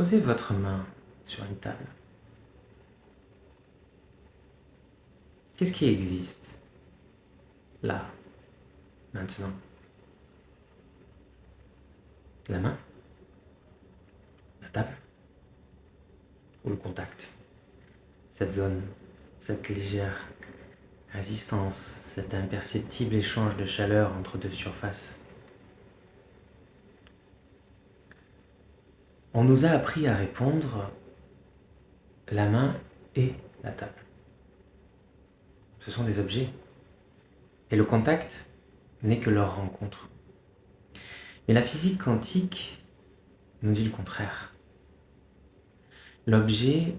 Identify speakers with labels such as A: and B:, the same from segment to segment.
A: Posez votre main sur une table. Qu'est-ce qui existe là, maintenant? La main? La table? Ou le contact? Cette zone, cette légère résistance, cet imperceptible échange de chaleur entre deux surfaces. On nous a appris à répondre la main et la table. Ce sont des objets. Et le contact n'est que leur rencontre. Mais la physique quantique nous dit le contraire. L'objet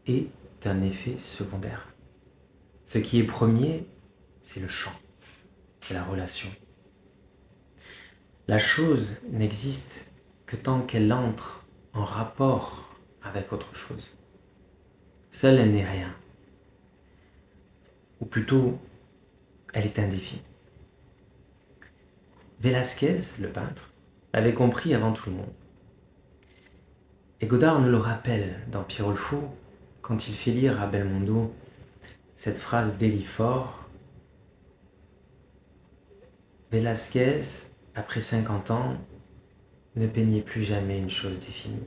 A: est un effet secondaire. Ce qui est premier, c'est le champ, c'est la relation. La chose n'existe que tant qu'elle entre en rapport avec autre chose. Seule, elle n'est rien. Ou plutôt, elle est indéfinie. Velázquez, le peintre, l'avait compris avant tout le monde. Et Godard nous le rappelle dans Pierrot le Fou, quand il fait lire à Belmondo cette phrase d'Élie-Faure. Velázquez, après 50 ans, ne peignait plus jamais une chose définie.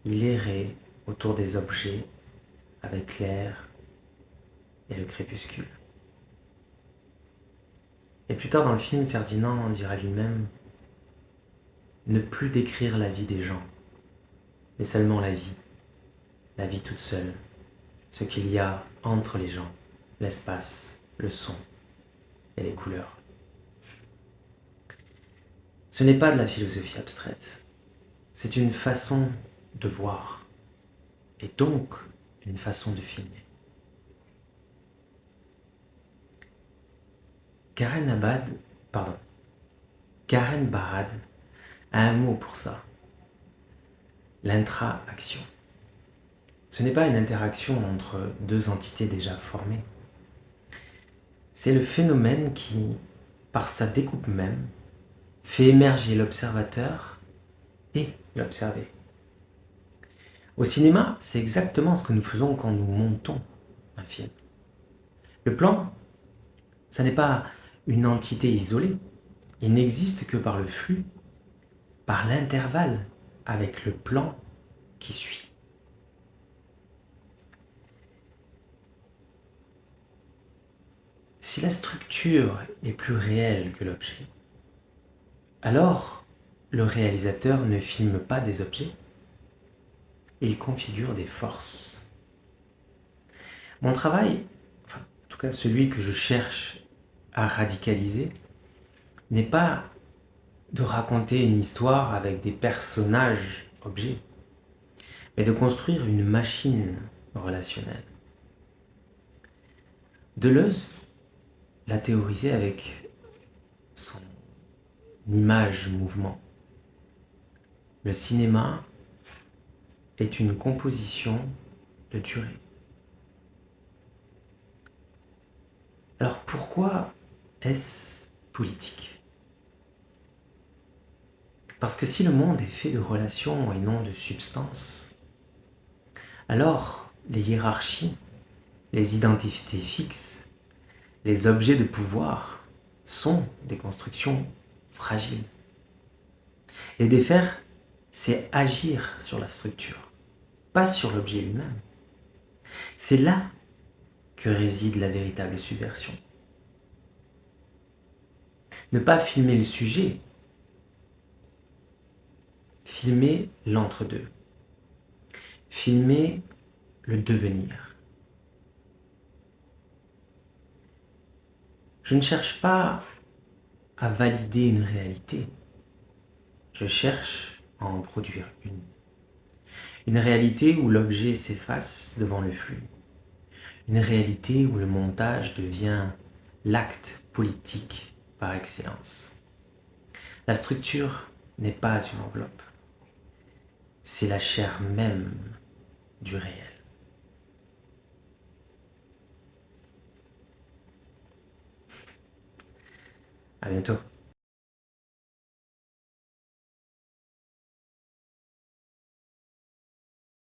A: Il errait autour des objets avec l'air et le crépuscule. Et plus tard dans le film, Ferdinand dira lui-même ne plus décrire la vie des gens, mais seulement la vie toute seule, ce qu'il y a entre les gens, l'espace, le son et les couleurs. Ce n'est pas de la philosophie abstraite, c'est une façon de voir, et donc une façon de filmer. Karen Barad a un mot pour ça, l'intra-action. Ce n'est pas une interaction entre deux entités déjà formées. C'est le phénomène qui, par sa découpe même, fait émerger l'observateur et l'observé. Au cinéma, c'est exactement ce que nous faisons quand nous montons un film. Le plan, ça n'est pas une entité isolée. Il n'existe que par le flux, par l'intervalle avec le plan qui suit. Si la structure est plus réelle que l'objet, alors le réalisateur ne filme pas des objets, il configure des forces. Mon travail, en tout cas celui que je cherche à radicaliser, n'est pas de raconter une histoire avec des personnages objets, mais de construire une machine relationnelle. Deleuze l'a théorisé avec son image-mouvement. Le cinéma est une composition de durée. Alors pourquoi est-ce politique? Parce que si le monde est fait de relations et non de substances, alors les hiérarchies, les identités fixes, les objets de pouvoir sont des constructions fragiles. Les défaire, c'est agir sur la structure, pas sur l'objet lui-même. C'est là que réside la véritable subversion. Ne pas filmer le sujet, filmer l'entre-deux, filmer le devenir. Je ne cherche pas à valider une réalité, je cherche à en produire une. Une réalité où l'objet s'efface devant le flux. Une réalité où le montage devient l'acte politique par excellence. La structure n'est pas une enveloppe. C'est la chair même du réel. À bientôt.